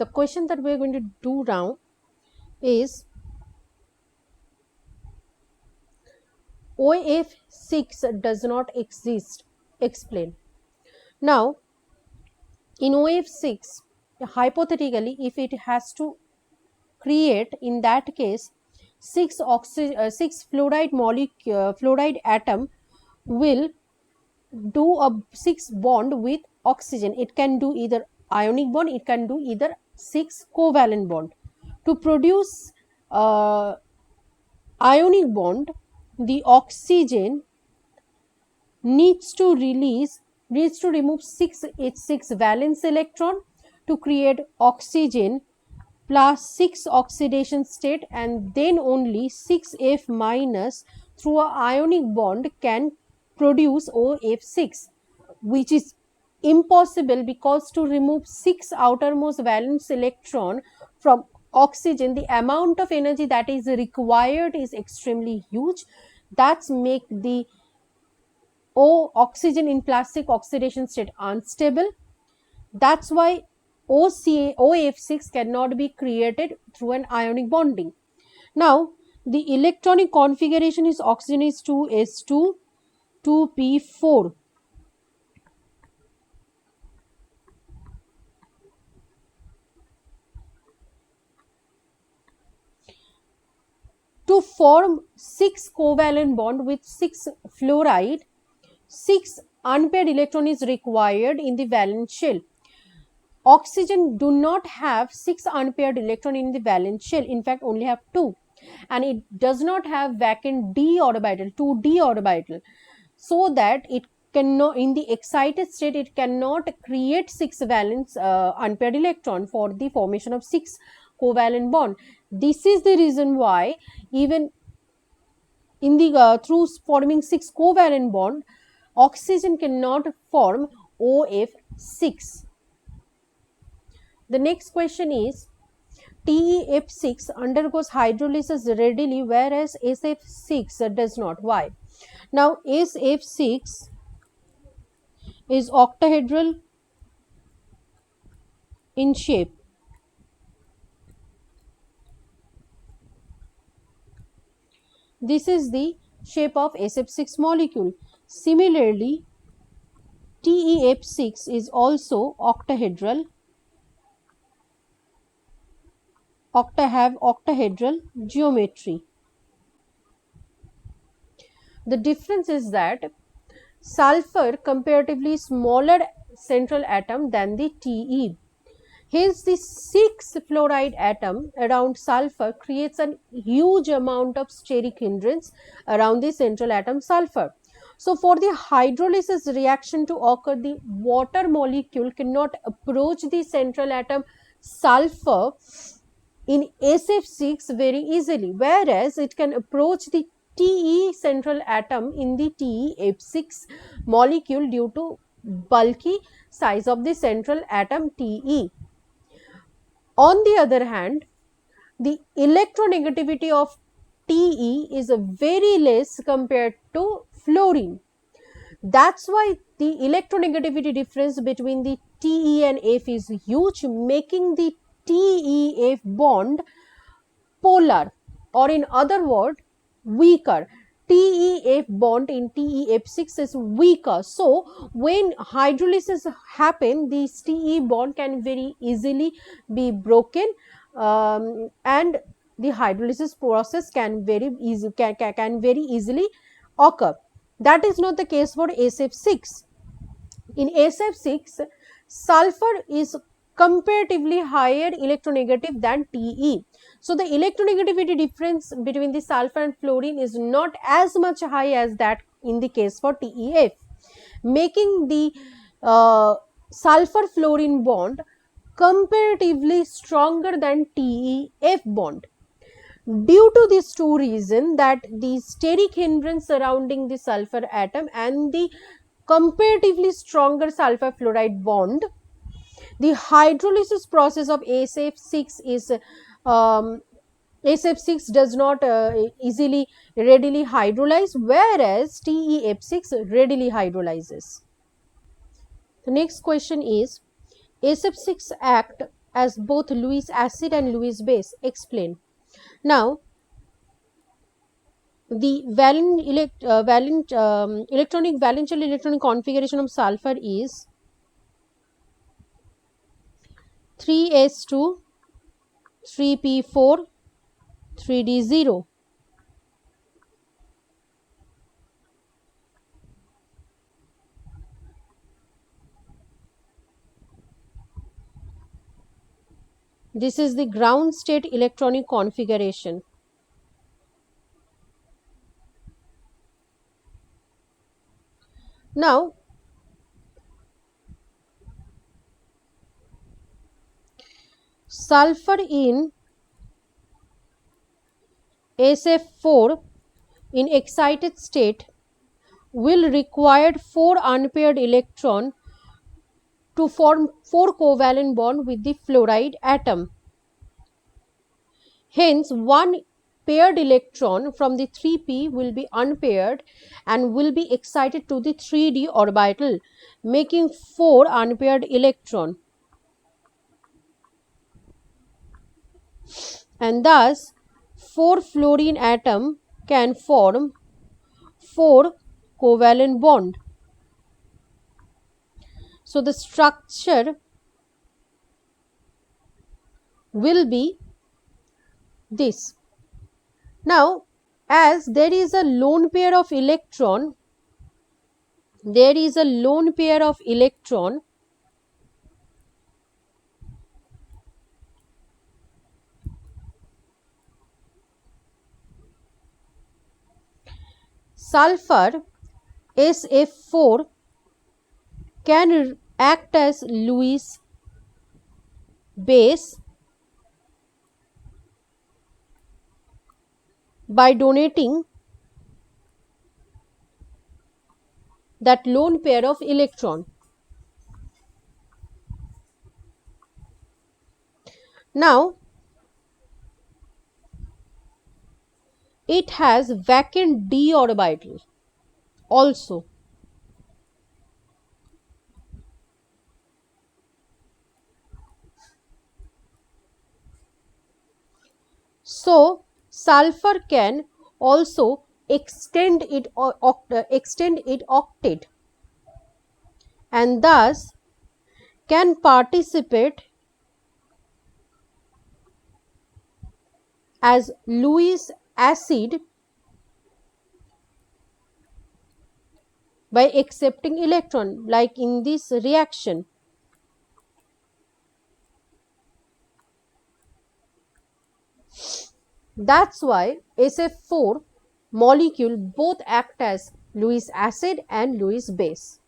the question that we are going to do now is OF6 does not exist. Explain. Now, in OF6, hypothetically, if it has to create, in that case, 6 fluoride fluoride atom will do a 6 bond with oxygen. It can do either ionic bond, it can do either 6 covalent bond. To produce ionic bond, the oxygen needs to remove 6 H6 valence electron to create oxygen plus 6 oxidation state, and then only 6F minus through a ionic bond can produce OF6, which is impossible because to remove 6 outermost valence electron from oxygen, the amount of energy that is required is extremely huge. That's make the oxygen in plastic oxidation state unstable. That's why OF6 cannot be created through an ionic bonding. Now, the electronic configuration is oxygen is 2s2, 2p4. To form 6 covalent bond with 6 fluoride, 6 unpaired electron is required in the valence shell. Oxygen do not have 6 unpaired electron in the valence shell, in fact only have 2, and it does not have vacant d orbital, 2d orbital, so that it cannot, in the excited state, it cannot create 6 valence unpaired electron for the formation of 6 covalent bond. This is the reason why even in the through forming 6 covalent bond, oxygen cannot form OF6. The next question is, TeF6 undergoes hydrolysis readily, whereas SF6 does not. Why? Now, SF6 is octahedral in shape. This is the shape of SF6 molecule. Similarly, TeF6 is also octahedral, have octahedral geometry. The difference is that sulfur comparatively smaller central atom than the Te. Hence, the 6 fluoride atom around sulfur creates a huge amount of steric hindrance around the central atom sulfur. So, for the hydrolysis reaction to occur, the water molecule cannot approach the central atom sulfur in SF6 very easily, whereas it can approach the Te central atom in the TeF6 molecule due to bulky size of the central atom Te. On the other hand, the electronegativity of Te is very less compared to fluorine. That's why the electronegativity difference between the Te and F is huge, making the TeF bond polar, or in other words, weaker. TeF bond in TeF6 is weaker. So, when hydrolysis happen, this Te bond can very easily be broken, and the hydrolysis process can very easily occur. That is not the case for SF6. In SF6, sulfur is comparatively higher electronegative than Te. So, the electronegativity difference between the sulfur and fluorine is not as much high as that in the case for TeF, making the sulfur fluorine bond comparatively stronger than TeF bond. Due to these two reasons, that the steric hindrance surrounding the sulfur atom and the comparatively stronger sulfur fluoride bond, the hydrolysis process of SF6 is SF6 does not easily readily hydrolyze, whereas TeF6 readily hydrolyzes. The next question is, SF6 act as both Lewis acid and Lewis base. Explain. Now, the electronic valential electronic configuration of sulfur is 3s2, 3p4, 3d0. This is the ground state electronic configuration. Now, sulfur in SF4 in excited state will require 4 unpaired electron to form 4 covalent bond with the fluoride atom. Hence, one paired electron from the 3p will be unpaired and will be excited to the 3d orbital, making 4 unpaired electron. And thus 4 fluorine atom can form 4 covalent bond. So, the structure will be this. Now, as there is a lone pair of electron, sulfur SF4 can act as Lewis base by donating that lone pair of electron. Now, it has vacant d orbital also. So, sulfur can also extend it octet and thus can participate as Lewis acid by accepting electron, like in this reaction. That's why SF4 molecule both act as Lewis acid and Lewis base.